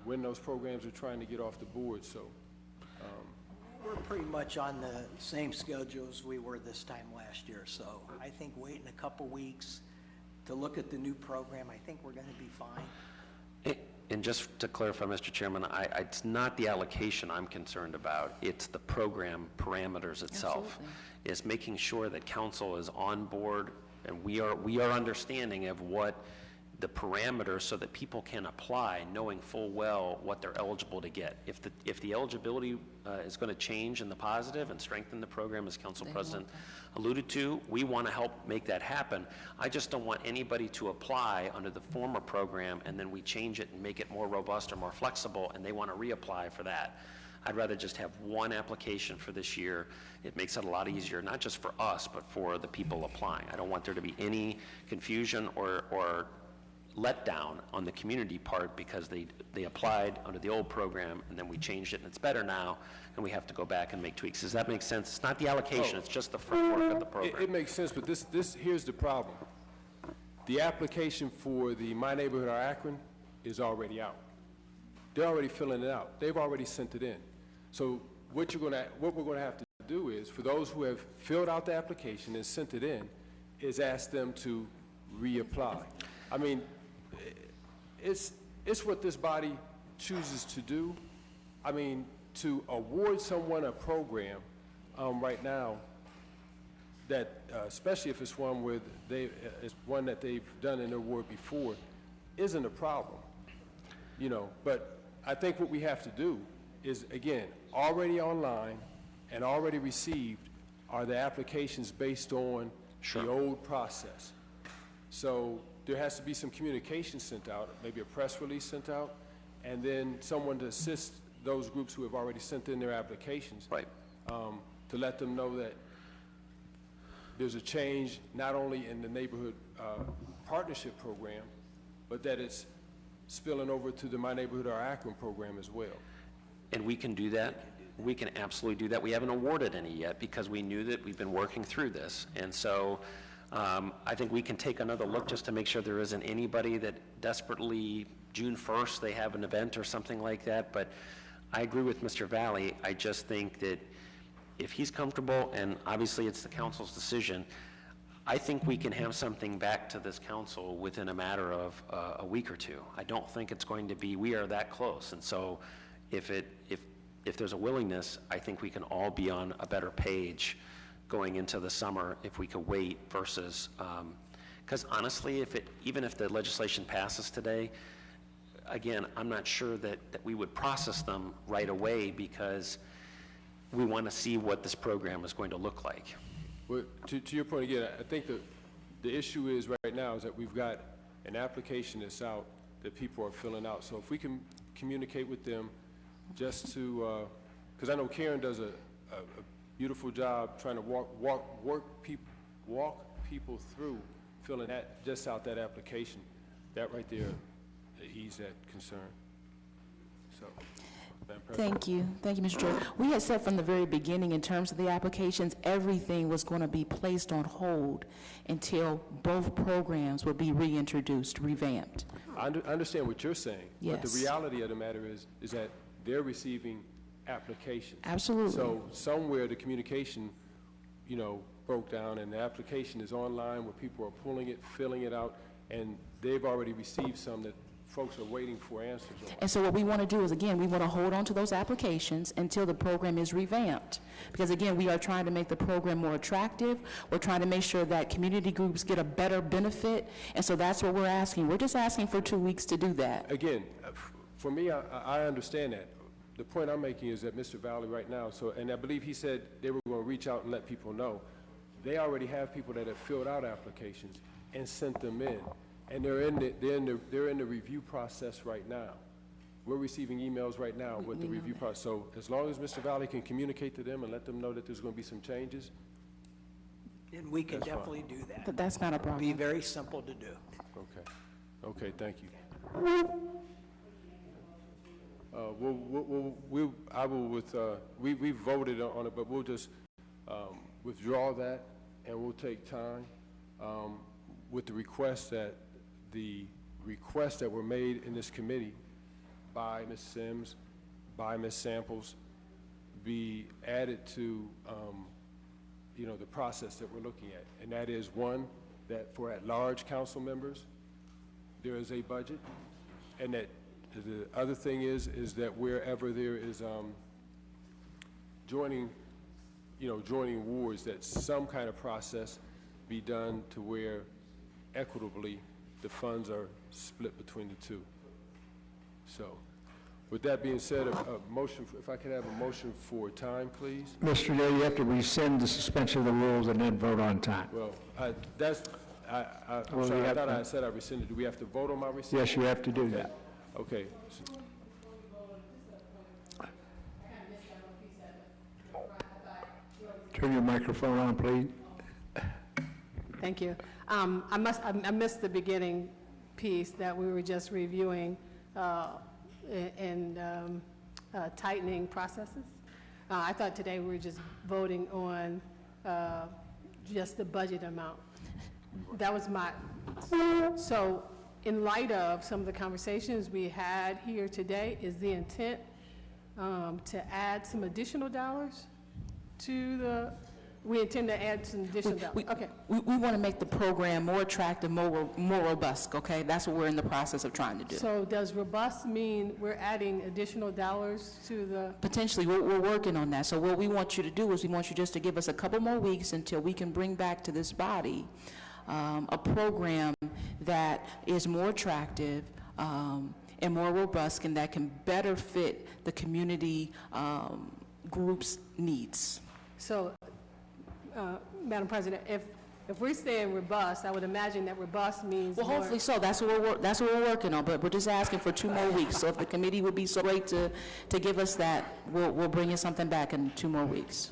when those programs are trying to get off the board. So we're pretty much on the same schedule as we were this time last year. So I think waiting a couple weeks to look at the new program, I think we're going to be fine. And just to clarify, Mr. Chairman, it's not the allocation I'm concerned about. It's the program parameters itself. Absolutely. Is making sure that council is on board and we are understanding of what the parameters so that people can apply, knowing full well what they're eligible to get. If the eligibility is going to change in the positive and strengthen the program, as Council President alluded to, we want to help make that happen. I just don't want anybody to apply under the former program and then we change it and make it more robust or more flexible and they want to reapply for that. I'd rather just have one application for this year. It makes it a lot easier, not just for us, but for the people applying. I don't want there to be any confusion or let down on the community part because they applied under the old program and then we changed it and it's better now and we have to go back and make tweaks. Does that make sense? It's not the allocation, it's just the framework of the program. It makes sense, but here's the problem. The application for the My Neighborhood or Akron is already out. They're already filling it out. They've already sent it in. So what we're going to have to do is, for those who have filled out the application and sent it in, is ask them to reapply. I mean, it's what this body chooses to do. I mean, to award someone a program right now that, especially if it's one where it's one that they've done an award before, isn't a problem, you know. But I think what we have to do is, again, already online and already received are the applications based on the old process. So there has to be some communication sent out, maybe a press release sent out, and then someone to assist those groups who have already sent in their applications, right, to let them know that there's a change not only in the neighborhood partnership program, but that it's spilling over to the My Neighborhood or Akron program as well. And we can do that. We can absolutely do that. We haven't awarded any yet because we knew that we've been working through this. And so I think we can take another look just to make sure there isn't anybody that desperately, June 1st, they have an event or something like that. But I agree with Mr. Valley. I just think that if he's comfortable, and obviously it's the council's decision, I think we can have something back to this council within a matter of a week or two. I don't think it's going to be, we are that close. And so if there's a willingness, I think we can all be on a better page going into the summer if we could wait versus, because honestly, even if the legislation passes today, again, I'm not sure that we would process them right away because we want to see what this program is going to look like. Well, to your point again, I think the issue is right now is that we've got an application that's out that people are filling out. So if we can communicate with them just to, because I know Karen does a beautiful job trying to walk people through filling just out that application. That right there ease that concern. So. Thank you, Mr. Chair. We had said from the very beginning, in terms of the applications, everything was going to be placed on hold until both programs would be reintroduced, revamped. I understand what you're saying, yes. But the reality of the matter is that they're receiving applications. Absolutely. So somewhere the communication, broke down, and the application is online where people are pulling it, filling it out, and they've already received some that folks are waiting for answers on. And so what we want to do is, again, we want to hold on to those applications until the program is revamped. Because again, we are trying to make the program more attractive. We're trying to make sure that community groups get a better benefit. And so that's what we're asking. We're just asking for 2 weeks to do that. Again, for me, I understand that. The point I'm making is that Mr. Valley right now, and I believe he said they were going to reach out and let people know. They already have people that have filled out applications and sent them in. And they're in the review process right now. We're receiving emails right now with the review process. So as long as Mr. Valley can communicate to them and let them know that there's going to be some changes, and we can definitely do that. But that's not a problem. It'll be very simple to do. Okay, thank you. We voted on it, but we'll just withdraw that, and we'll take time with the requests that were made in this committee by Ms. Sims, by Ms. Samples, be added to, the process that we're looking at. And that is, one, that for at-large council members, there is a budget, and that the other thing is that wherever there is joining wards, that some kind of process be done to where equitably the funds are split between the two. So, with that being said, a motion, if I could have a motion for time, please? Mr. Day, you have to rescind the suspension of the rules and then vote on time. Well, I'm Well, sorry, we I have thought to- I said I rescinded. Do we have to vote on my rescission? Yes, you have to do that. Okay. Turn your microphone on, please. Thank you. I missed the beginning piece that we were just reviewing and tightening processes. I thought today we were just voting on just the budget amount. That was my, so in light of some of the conversations we had here today, is the intent to add some additional dollars to the, we intend to add some additional dollars? Okay. We want to make the program more attractive, more robust, okay? That's what we're in the process of trying to do. So does robust mean we're adding additional dollars to the? Potentially, we're working on that. So what we want you to do is we want you just to give us a couple more weeks until we can bring back to this body a program that is more attractive and more robust and that can better fit the community group's needs. So, Madam President, if we're saying robust, I would imagine that robust means Well, more. hopefully so. That's what we're working on, but we're just asking for 2 more weeks. So if the committee would be so great to give us that, we'll bring you something back in 2 more weeks.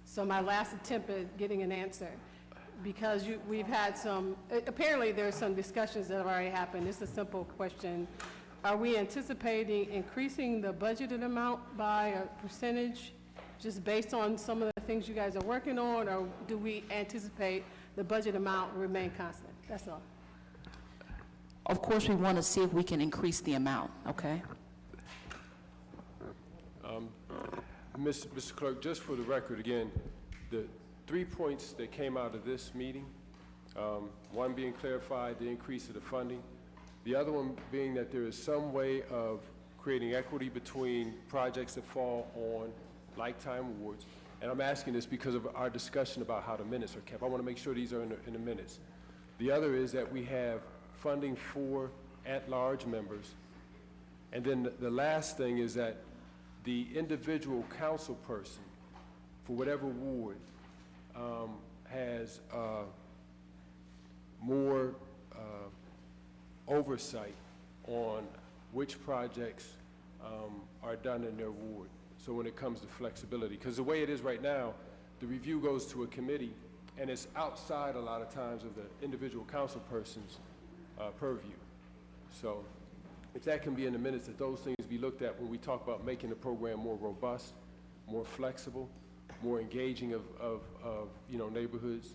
So my last attempt at getting an answer, because we've had some, apparently there's some discussions that have already happened. It's a simple question. Are we anticipating increasing the budgeted amount by a percentage just based on some of the things you guys are working on, or do we anticipate the budget amount will remain constant? That's all. Of course, we want to see if we can increase the amount, okay? Mr. Clerk, just for the record, again, the 3 points that came out of this meeting, one being clarified, the increase of the funding, the other one being that there is some way of creating equity between projects that fall on lifetime awards. And I'm asking this because of our discussion about how the minutes are kept. I want to make sure these are in the minutes. The other is that we have funding for at-large members. And then the last thing is that the individual council person for whatever ward has more oversight on which projects are done in their ward. So when it comes to flexibility, because the way it is right now, the review goes to a committee, and it's outside a lot of times of the individual council person's purview. So if that can be in the minutes, that those things be looked at when we talk about making the program more robust, more flexible, more engaging of neighborhoods,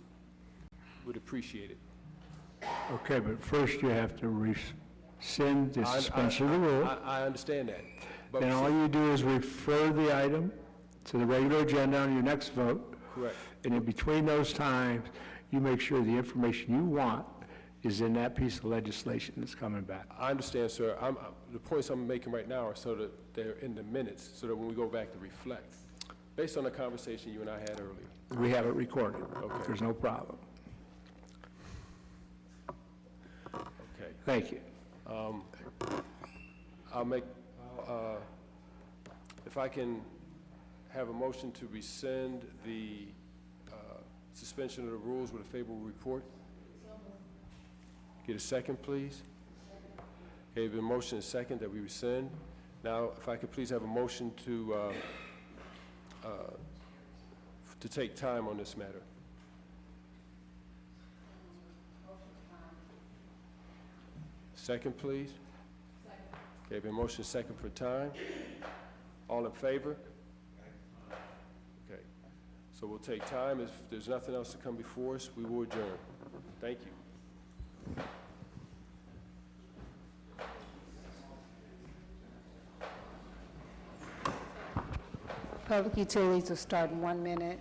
would appreciate it. Okay, but first you have to rescind the suspension of the rule. I understand that. But Then all you do is refer the item to the regular agenda on your next vote. Correct. And in between those times, you make sure the information you want is in that piece of legislation that's coming back. I understand, sir. The points I'm making right now are so that they're in the minutes, so that when we go back to reflect, based on the conversation you and I had earlier. We have it recorded. Okay. There's no problem. Okay. Thank you. I'll make, if I can have a motion to rescind the suspension of the rules with a favorable report. Get a second, please. Okay, the motion is second that we rescind. Now, if I could please have a motion to take time on this matter. Second, please. Okay, the motion is second for time. All in favor? Okay, so we'll take time. If there's nothing else to come before us, we will adjourn. Thank you. Public Utilities will start in 1 minute.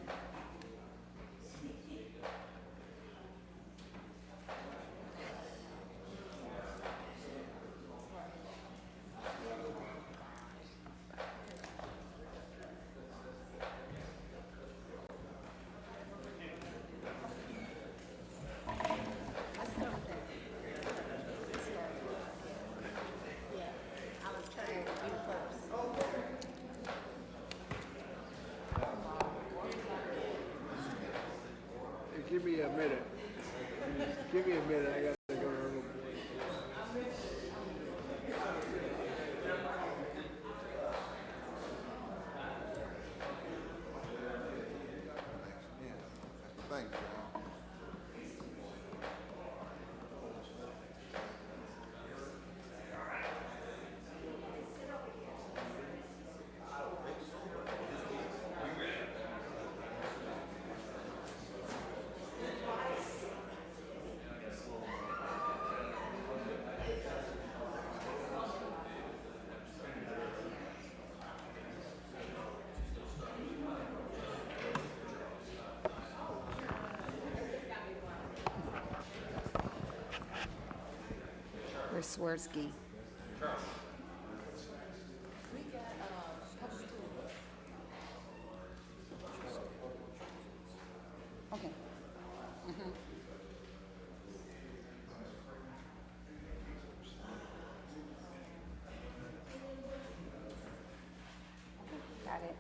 Give me a minute. Give me a minute, I gotta go to a little. Thanks, John. Where's Swirsky? Okay. Got it.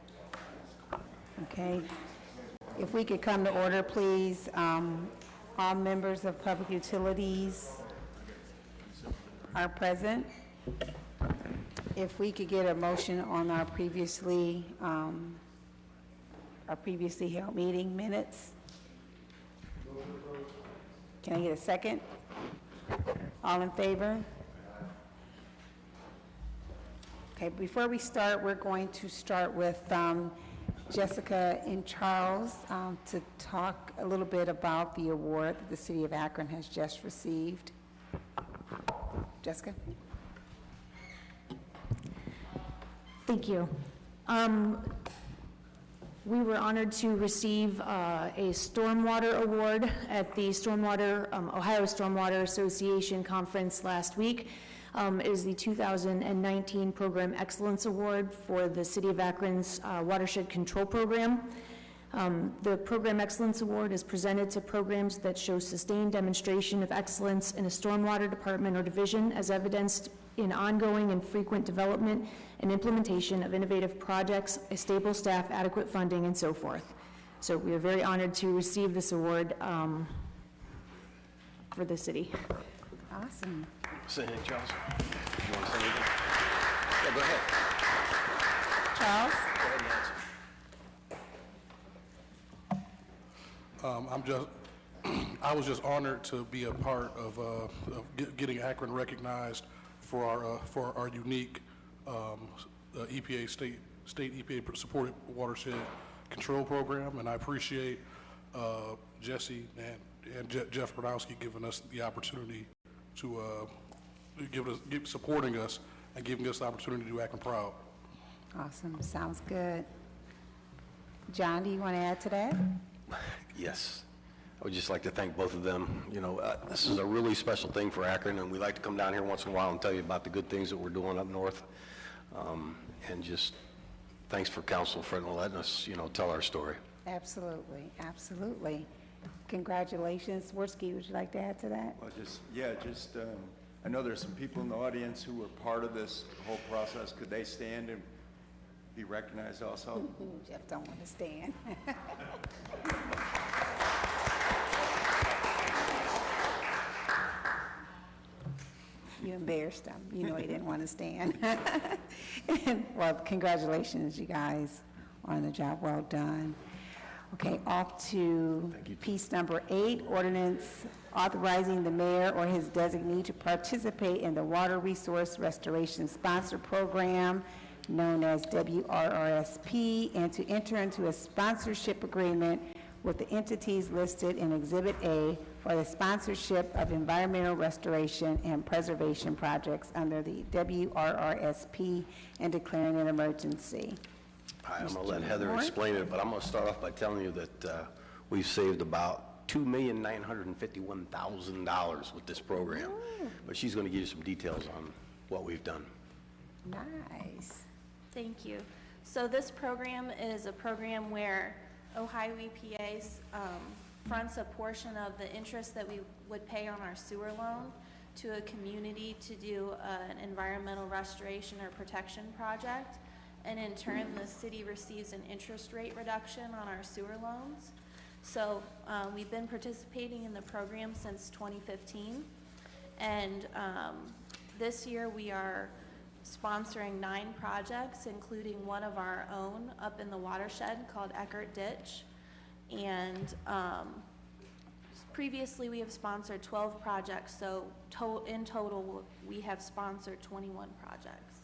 Okay. If we could come to order, please. All members of Public Utilities are present. If we could get a motion on our previously held meeting minutes. Can I get a second? All in favor? Okay, before we start, we're going to start with Jessica and Charles to talk a little bit about the award that the City of Akron has just received. Jessica? Thank you. We were honored to receive a stormwater award at the Ohio Stormwater Association conference last week. It is the 2019 Program Excellence Award for the City of Akron's Watershed Control Program. The Program Excellence Award is presented to programs that show sustained demonstration of excellence in a stormwater department or division, as evidenced in ongoing and frequent development and implementation of innovative projects, a stable staff, adequate funding, and so forth. So we are very honored to receive this award for the city. Awesome. Say anything, Charles? You want to say anything? Yeah, go ahead. Charles? Go ahead, Nancy. I was just honored to be a part of getting Akron recognized for our unique EPA state EPA supported watershed control program, and I appreciate Jesse and Jeff Bronowski giving us the opportunity to supporting us and giving us the opportunity to do Akron proud. Awesome, sounds good. John, do you want to add to that? Yes. I would just like to thank both of them. You know, this is a really special thing for Akron, and we like to come down here once in a while and tell you about the good things that we're doing up north. And just thanks for council for letting us, tell our story. Absolutely, absolutely. Congratulations. Swirsky, would you like to add to that? Well, I know there's some people in the audience who were part of this whole process. Could they stand and be recognized also? Jeff don't want to stand. You embarrassed him. You know he didn't want to stand. Well, congratulations, you guys, on the job well done. Okay, off to piece number 8, ordinance authorizing the mayor or his designee to participate in the Water Resource Restoration Sponsor Program, known as WRRSP, and to enter into a sponsorship agreement with the entities listed in Exhibit A for the sponsorship of environmental restoration and preservation projects under the WRRSP and declaring an emergency. I'm going to let Heather explain it, but I'm going to start off by telling you that we've saved about $2,951,000 with this program. But she's going to give you some details on what we've done. Nice. Thank you. So this program is a program where Ohio EPA fronts a portion of the interest that we would pay on our sewer loan to a community to do an environmental restoration or protection project. And in turn, the city receives an interest rate reduction on our sewer loans. So we've been participating in the program since 2015. And this year we are sponsoring 9 projects, including one of our own up in the watershed called Akron Ditch. And previously we have sponsored 12 projects, so in total we have sponsored 21 projects.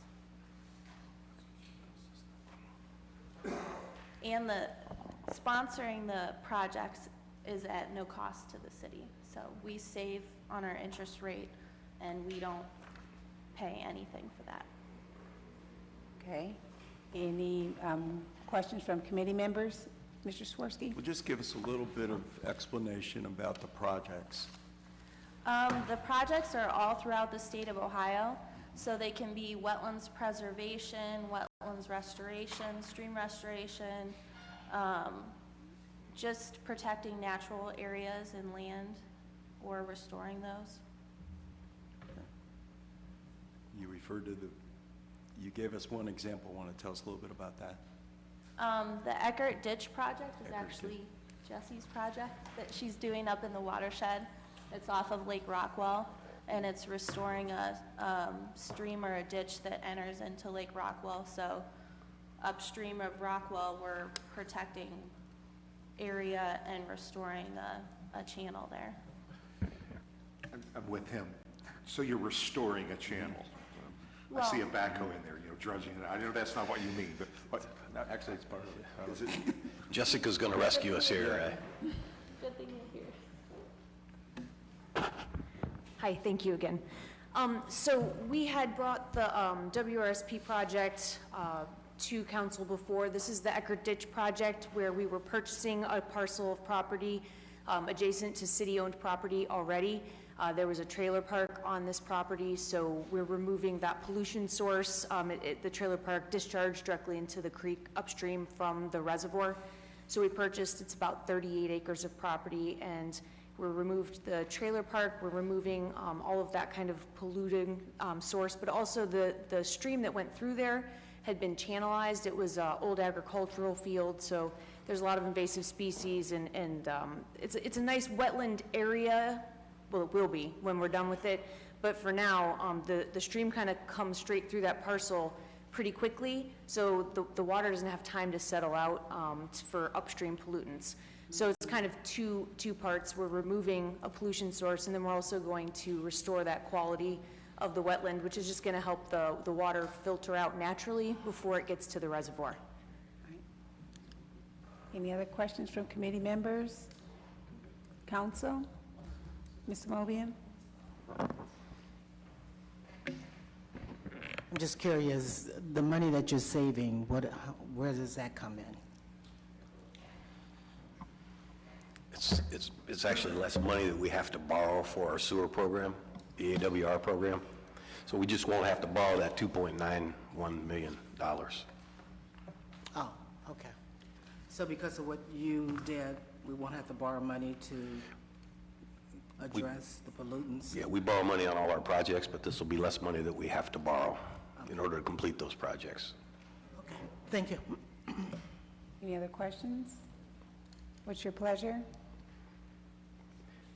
And sponsoring the projects is at no cost to the city. So we save on our interest rate and we don't pay anything for that. Okay. Any questions from committee members? Mr. Swirsky? Well, just give us a little bit of explanation about the projects. The projects are all throughout the state of Ohio, so they can be wetlands preservation, wetlands restoration, stream restoration, just protecting natural areas and land or restoring those. You referred to you gave us one example. Want to tell us a little bit about that? The Akron Ditch project is actually Jesse's project that she's doing up in the watershed. It's off of Lake Rockwell, and it's restoring a stream or a ditch that enters into Lake Rockwell. So upstream of Rockwell, we're protecting area and restoring a channel there. I'm with him. So you're restoring a channel. I see a backhoe in there, dredging it. I know that's not what you mean, but Actually, it's part of it. is it? Jessica's going to rescue us here. Good thing you're here. Hi, thank you again. So we had brought the WRSP project to council before. This is the Akron Ditch project where we were purchasing a parcel of property adjacent to city-owned property already. There was a trailer park on this property, so we're removing that pollution source. The trailer park discharged directly into the creek upstream from the reservoir. So we purchased, it's about 38 acres of property, and we removed the trailer park. We're removing all of that kind of polluting source, but also the stream that went through there had been channelized. It was an old agricultural field, so there's a lot of invasive species, and it's a nice wetland area. Well, it will be when we're done with it, but for now, the stream kind of comes straight through that parcel pretty quickly, so the water doesn't have time to settle out for upstream pollutants. So it's kind of two parts. We're removing a pollution source, and then we're also going to restore that quality of the wetland, which is just going to help the water filter out naturally before it gets to the reservoir. Right. Any other questions from committee members? Council? Mr. Mobian? I'm just curious, the money that you're saving, where does that come in? It's actually less money that we have to borrow for our sewer program, the AWR program. So we just won't have to borrow that $2.91 million. Oh, okay. So because of what you did, we won't have to borrow money to address the pollutants? Yeah, we borrow money on all our projects, but this will be less money that we have to borrow in order to complete those projects. Okay, thank you. Any other questions? What's your pleasure?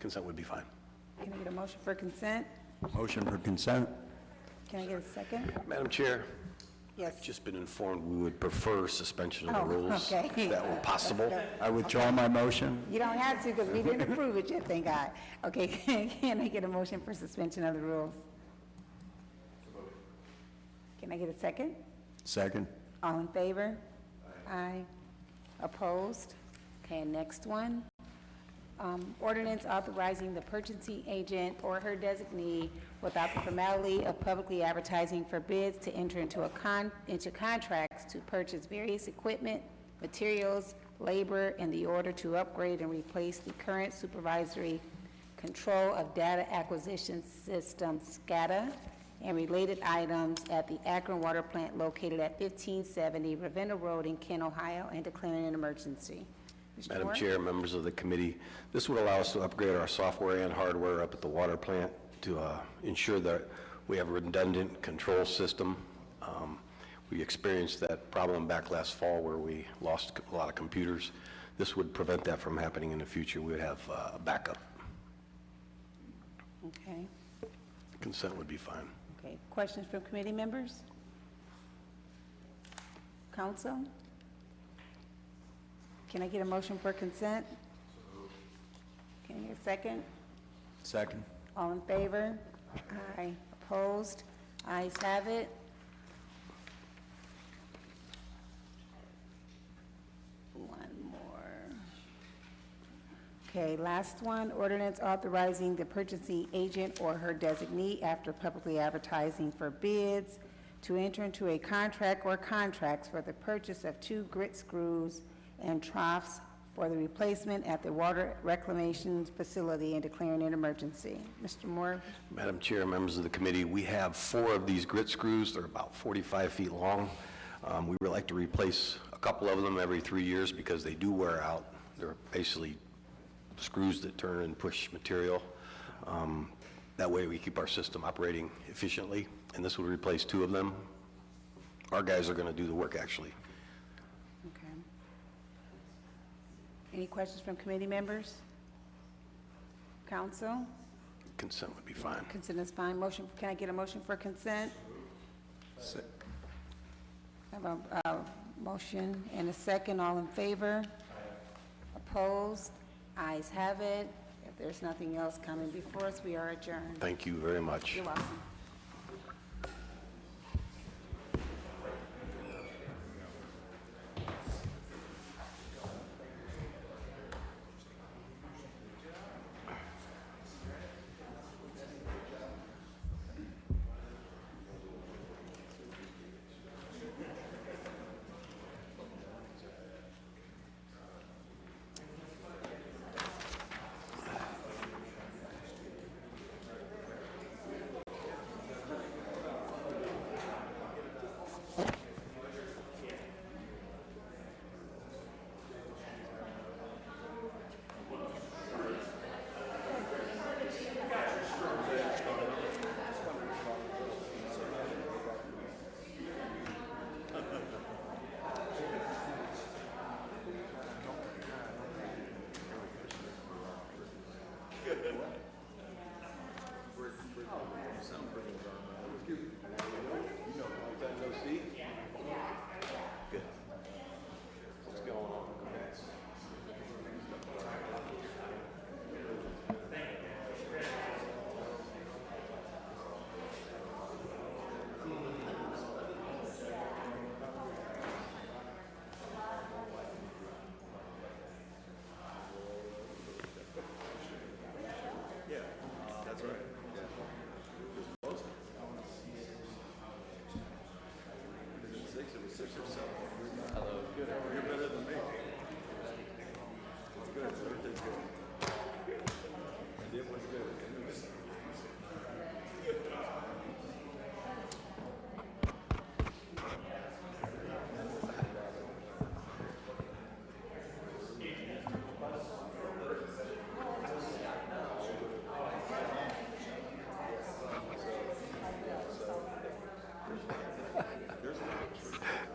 Consent would be fine. Can I get a motion for consent? Motion for consent. Can I get a second? Madam Chair, Yes. I've just been informed we would prefer suspension of the rules, okay. if that were possible. I withdraw my motion. You don't have to because we didn't approve it yet, thank God. Okay, can I get a motion for suspension of the rules? Can I get a second? Second. All in favor? Aye. Opposed? Okay, next one. Ordinance authorizing the purchasing agent or her designee without the formality of publicly advertising for bids to enter into contracts to purchase various equipment, materials, labor in the order to upgrade and replace the current supervisory control of data acquisition system, SCADA, and related items at the Akron Water Plant located at 1570 Ravenna Road in Kent, Ohio, and declaring an emergency. Mr. Madam Moore? Chair, members of the committee, this would allow us to upgrade our software and hardware up at the water plant to ensure that we have a redundant control system. We experienced that problem back last fall where we lost a lot of computers. This would prevent that from happening in the future. We would have a backup. Okay. Consent would be fine. Okay. Questions from committee members? Council? Can I get a motion for consent? Can I get a second? Second. All in favor? Aye. Opposed? Ayes have it. One more. Okay, last one, ordinance authorizing the purchasing agent or her designee after publicly advertising for bids to enter into a contract or contracts for the purchase of 2 grit screws and troughs for the replacement at the water reclamation facility and declaring an emergency. Mr. Moore? Madam Chair, members of the committee, we have 4 of these grit screws. They're about 45 feet long. We would like to replace a couple of them every 3 years because they do wear out. They're basically screws that turn and push material. That way we keep our system operating efficiently, and this would replace 2 of them. Our guys are going to do the work, actually. Okay. Any questions from committee members? Council? Consent would be fine. Consent is fine. Motion, can I get a motion for consent? I have a motion and a second. All in favor? Opposed? Ayes have it. If there's nothing else coming before us, we are adjourned. Thank you very much. You're welcome.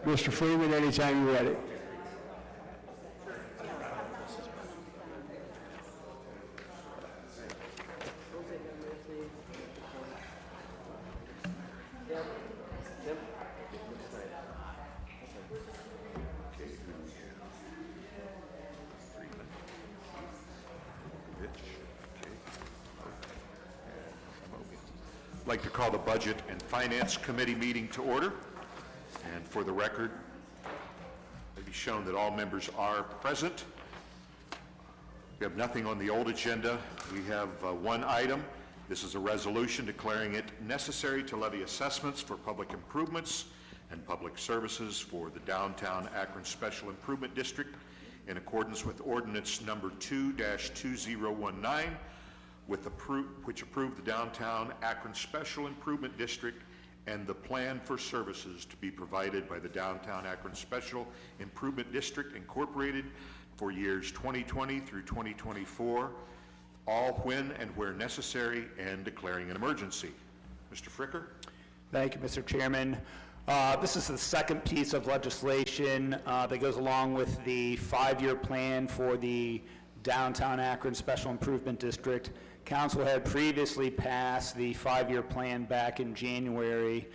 Mr. Freeman, anytime you're ready. I'd like to call the Budget and Finance Committee meeting to order. And for the record, it be shown that all members are present. We have nothing on the old agenda. We have one item. This is a resolution declaring it necessary to levy assessments for public improvements and Public Services for the Downtown Akron Special Improvement District in accordance with Ordinance Number 2-2019, which approved the Downtown Akron Special Improvement District and the plan for services to be provided by the Downtown Akron Special Improvement District Incorporated for years 2020 through 2024, all when and where necessary, and declaring an emergency. Mr. Fricker? Thank you, Mr. Chairman. This is the second piece of legislation that goes along with the 5-year plan for the Downtown Akron Special Improvement District. Council had previously passed the 5-year plan back in January.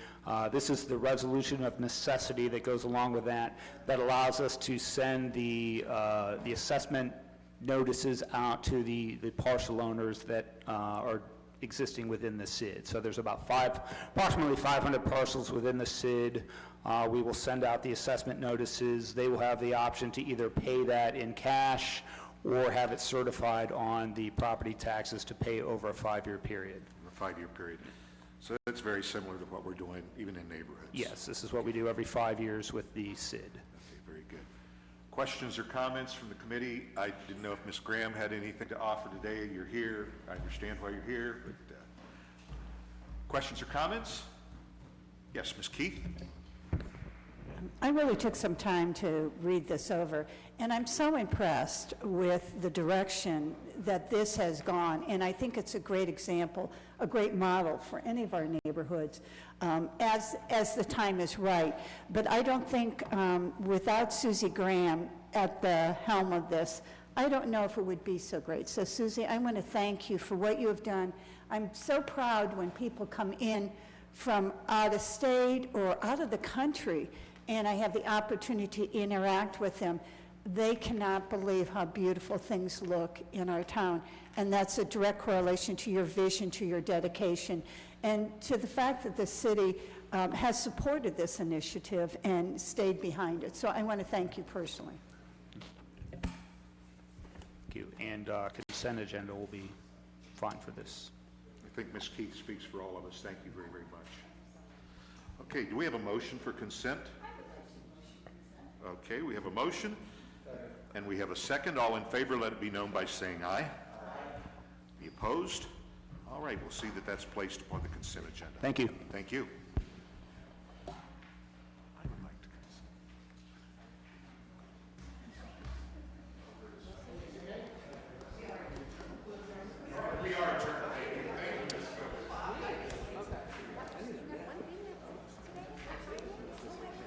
This is the resolution of necessity that goes along with that allows us to send the assessment notices out to the parcel owners that are existing within the SID. So there's about approximately 500 parcels within the SID. We will send out the assessment notices. They will have the option to either pay that in cash or have it certified on the property taxes to pay over a 5-year period. A 5-year period. So that's very similar to what we're doing even in neighborhoods. Yes, this is what we do every 5 years with the SID. Okay, very good. Questions or comments from the committee? I didn't know if Ms. Graham had anything to offer today. You're here. I understand why you're here. But, questions or comments? Yes, Ms. Keith? I really took some time to read this over, and I'm so impressed with the direction that this has gone, and I think it's a great example, a great model for any of our neighborhoods as the time is right. But I don't think without Susie Graham at the helm of this, I don't know if it would be so great. So Susie, I want to thank you for what you have done. I'm so proud when people come in from out of state or out of the country and I have the opportunity to interact with them. They cannot believe how beautiful things look in our town. And that's a direct correlation to your vision, to your dedication, and to the fact that the city has supported this initiative and stayed behind it. So I want to thank you personally. Thank you. And consent agenda will be fine for this. I think Ms. Keith speaks for all of us. Thank you very, very much. Okay, do we have a motion for consent? Okay, we have a motion, and we have a second. All in favor, let it be known by saying aye. Any opposed? All right, we'll see that that's placed upon the consent agenda. Thank you. Thank you.